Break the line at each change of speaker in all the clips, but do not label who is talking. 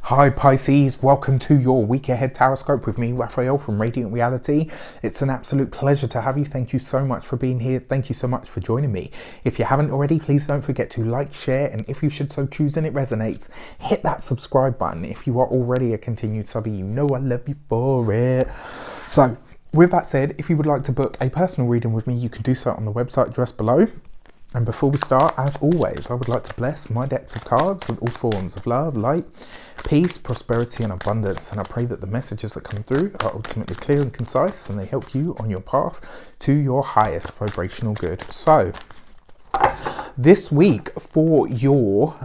Hi Pisces, welcome to your week ahead taroscope with me, Raphael from Radiant Reality. It's an absolute pleasure to have you. Thank you so much for being here. Thank you so much for joining me. If you haven't already, please don't forget to like, share, and if you should so choose and it resonates, hit that subscribe button. If you are already a continued subby, you know I love you for it. So with that said, if you would like to book a personal reading with me, you can do so on the website addressed below. And before we start, as always, I would like to bless my decks of cards with all forms of love, light, peace, prosperity and abundance. And I pray that the messages that come through are ultimately clear and concise and they help you on your path to your highest vibrational good. So this week for your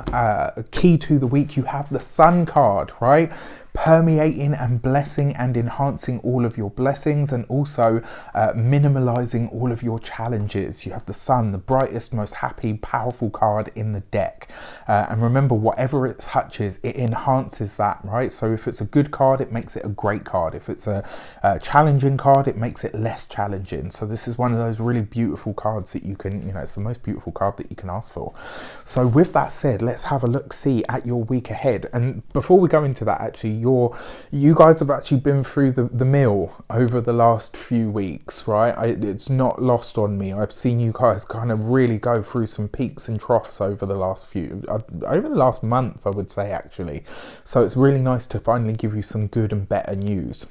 key to the week, you have the Sun card, right? Permeating and blessing and enhancing all of your blessings and also minimalizing all of your challenges. You have the Sun, the brightest, most happy, powerful card in the deck. And remember, whatever it touches, it enhances that, right? So if it's a good card, it makes it a great card. If it's a challenging card, it makes it less challenging. So this is one of those really beautiful cards that you can, it's the most beautiful card that you can ask for. So with that said, let's have a look-see at your week ahead. And before we go into that, actually, you guys have actually been through the mill over the last few weeks, right? It's not lost on me. I've seen you guys kind of really go through some peaks and troughs over the last month, I would say, actually. So it's really nice to finally give you some good and better news.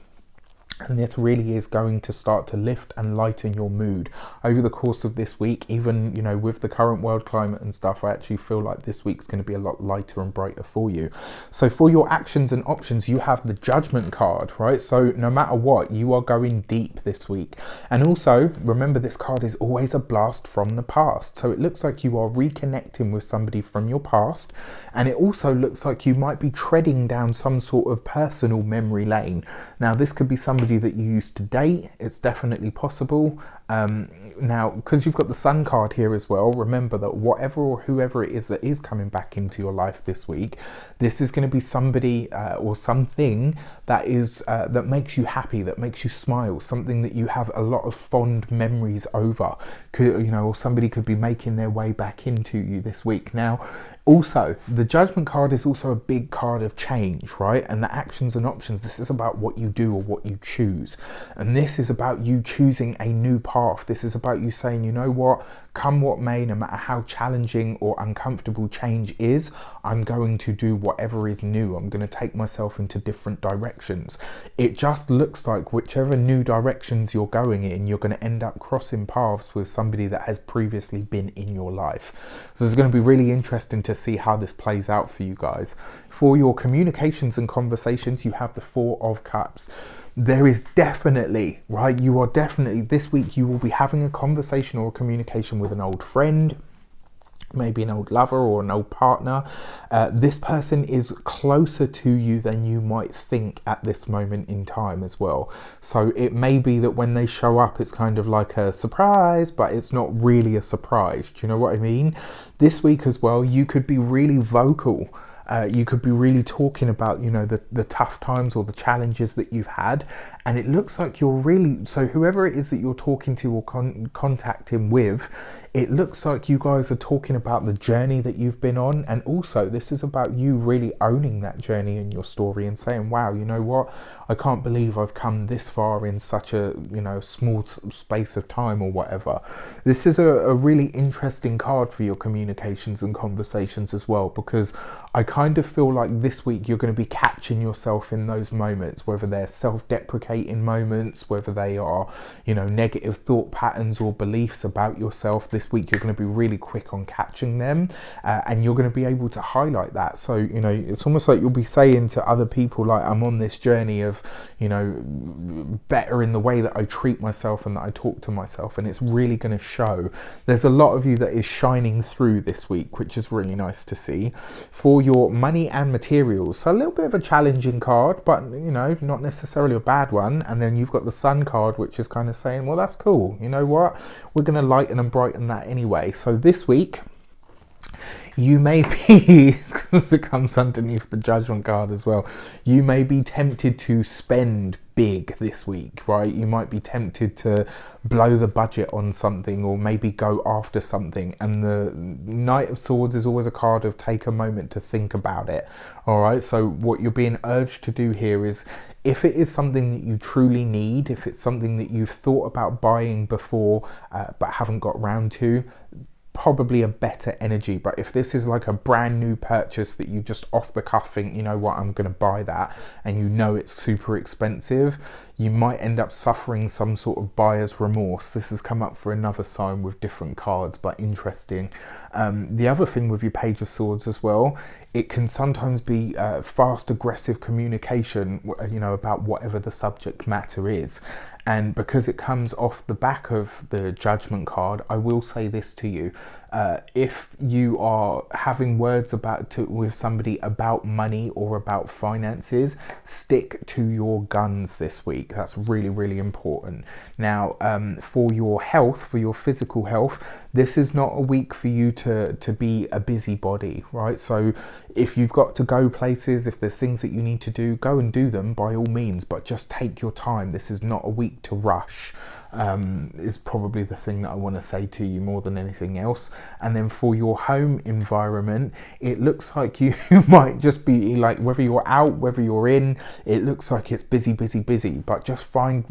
And this really is going to start to lift and lighten your mood over the course of this week. Even, with the current world climate and stuff, I actually feel like this week's going to be a lot lighter and brighter for you. So for your actions and options, you have the Judgment card, right? So no matter what, you are going deep this week. And also, remember, this card is always a blast from the past. So it looks like you are reconnecting with somebody from your past. And it also looks like you might be treading down some sort of personal memory lane. Now, this could be somebody that you used to date. It's definitely possible. Now, because you've got the Sun card here as well, remember that whatever or whoever it is that is coming back into your life this week, this is going to be somebody or something that is that makes you happy, that makes you smile, something that you have a lot of fond memories over. Or somebody could be making their way back into you this week. Now, also, the Judgment card is also a big card of change, right? And the actions and options, this is about what you do or what you choose. And this is about you choosing a new path. This is about you saying, you know what, come what may, no matter how challenging or uncomfortable change is, I'm going to do whatever is new. I'm going to take myself into different directions. It just looks like whichever new directions you're going in, you're going to end up crossing paths with somebody that has previously been in your life. So it's going to be really interesting to see how this plays out for you guys. For your communications and conversations, you have the Four of Cups. There is definitely, right, this week you will be having a conversation or a communication with an old friend, maybe an old lover or an old partner. This person is closer to you than you might think at this moment in time as well. So it may be that when they show up, it's kind of like a surprise, but it's not really a surprise. Do you know what I mean? This week as well, you could be really vocal. You could be really talking about, the tough times or the challenges that you've had. And it looks like you're really, so whoever it is that you're talking to or contacting with, it looks like you guys are talking about the journey that you've been on. And also this is about you really owning that journey in your story and saying, wow, you know what? I can't believe I've come this far in such a, small space of time or whatever. This is a really interesting card for your communications and conversations as well, because I kind of feel like this week you're going to be catching yourself in those moments, whether they're self-deprecating moments, whether they are, negative thought patterns or beliefs about yourself. This week you're going to be really quick on catching them, and you're going to be able to highlight that. So, it's almost like you'll be saying to other people, like, I'm on this journey of, better in the way that I treat myself and that I talk to myself, and it's really going to show. There's a lot of you that is shining through this week, which is really nice to see. For your money and materials, so a little bit of a challenging card, but not necessarily a bad one. And then you've got the Sun card, which is kind of saying, well, that's cool, you know what, we're going to lighten and brighten that anyway. So this week you may be, because it comes underneath the Judgment card as well, you may be tempted to spend big this week, right? You might be tempted to blow the budget on something, or maybe go after something. And the Knight of Swords is always a card of take a moment to think about it. All right, so what you're being urged to do here is, if it is something that you truly need, if it's something that you've thought about buying before but haven't got round to, probably a better energy. But if this is like a brand new purchase that you just off the cuff think, you know what, I'm going to buy that, and you know it's super expensive, you might end up suffering some sort of buyer's remorse. This has come up for another sign with different cards, but interesting. The other thing with your Page of Swords as well, it can sometimes be fast, aggressive communication, you know, about whatever the subject matter is. And because it comes off the back of the Judgment card, I will say this to you. If you are having words with somebody about money or about finances, stick to your guns this week. That's really, really important. Now, for your health, for your physical health, this is not a week for you to be a busybody, right? So if you've got to go places, if there's things that you need to do, go and do them by all means, but just take your time. This is not a week to rush. Is probably the thing that I want to say to you more than anything else. And then for your home environment, it looks like you might just be like, whether you're out, whether you're in, it looks like it's busy, but just find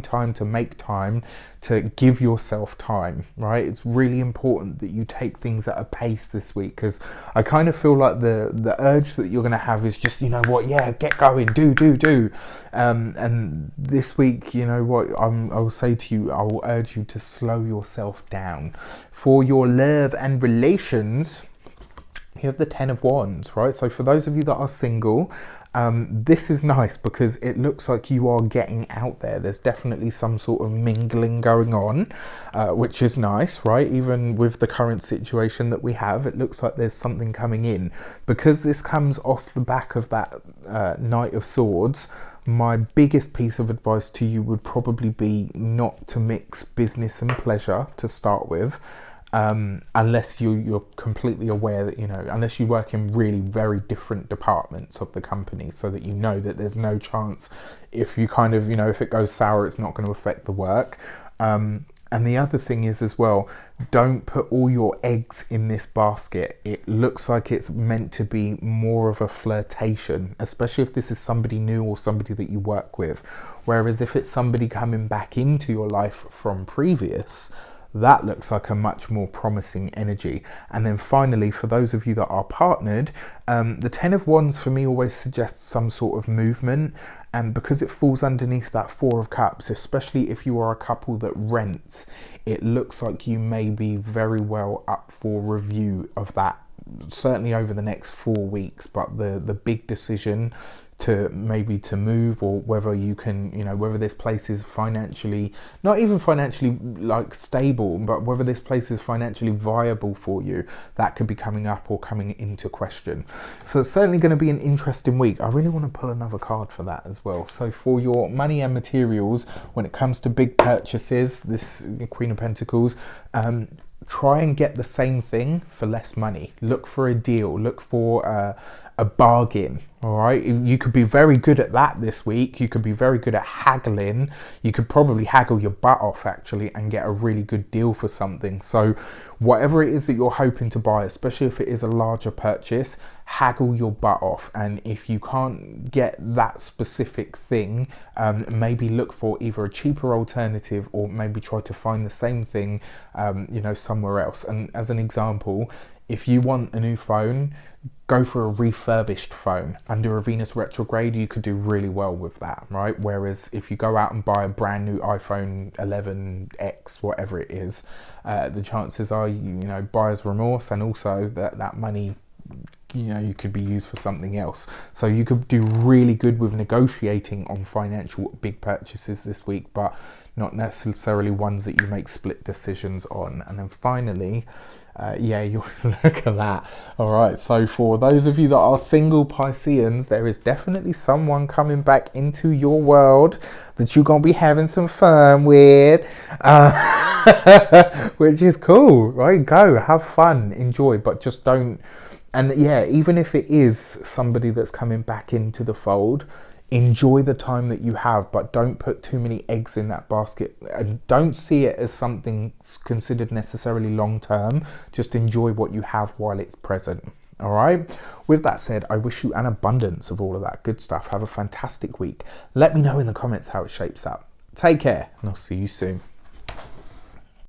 time to make time to give yourself time, right? It's really important that you take things at a pace this week, because I kind of feel like the urge that you're going to have is just, you know what, yeah, get going, do. And this week, you know what, I will say to you, I will urge you to slow yourself down. For your love and relations, you have the Ten of Wands, right? So for those of you that are single, this is nice because it looks like you are getting out there. There's definitely some sort of mingling going on, which is nice, right? Even with the current situation that we have, it looks like there's something coming in. Because this comes off the back of that Knight of Swords, my biggest piece of advice to you would probably be not to mix business and pleasure to start with. Unless you're completely aware that, you know, unless you work in really very different departments of the company, so that you know that there's no chance, if you kind of, you know, if it goes sour, it's not going to affect the work. And the other thing is as well, don't put all your eggs in this basket. It looks like it's meant to be more of a flirtation, especially if this is somebody new or somebody that you work with. Whereas if it's somebody coming back into your life from previous, that looks like a much more promising energy. And then finally, for those of you that are partnered, the Ten of Wands for me always suggests some sort of movement. And because it falls underneath that Four of Cups, especially if you are a couple that rents, it looks like you may be very well up for review of that, certainly over the next 4 weeks. But the big decision to move, or whether you can, you know, whether this place is financially, not even financially like stable, but whether this place is financially viable for you, that could be coming up or coming into question. So it's certainly going to be an interesting week. I really want to pull another card for that as well. So for your money and materials, when it comes to big purchases, this Queen of Pentacles, try and get the same thing for less money. Look for a deal, look for a bargain. All right, you could be very good at that this week. You could be very good at haggling. You could probably haggle your butt off actually and get a really good deal for something. So whatever it is that you're hoping to buy, especially if it is a larger purchase, haggle your butt off. And if you can't get that specific thing, maybe look for either a cheaper alternative, or maybe try to find the same thing, you know, somewhere else. And as an example, if you want a new phone, go for a refurbished phone. Under a Venus retrograde, you could do really well with that, right? Whereas if you go out and buy a brand new iPhone 11X, whatever it is, the chances are, you know, buyer's remorse, and also that money, you know, you could be used for something else. So you could do really good with negotiating on financial big purchases this week, but not necessarily ones that you make split decisions on. And then finally, yeah, you look at that. All right, so for those of you that are single Pisceans, there is definitely someone coming back into your world that you're gonna be having some fun with, which is cool, right? Go have fun, enjoy, but just don't. And yeah, even if it is somebody that's coming back into the fold, Enjoy the time that you have, but don't put too many eggs in that basket, and don't see it as something considered necessarily long term. Just enjoy what you have while it's present. All right. With that said, I wish you an abundance of all of that good stuff. Have a fantastic week. Let me know in the comments how it shapes up. Take care, and I'll see you soon.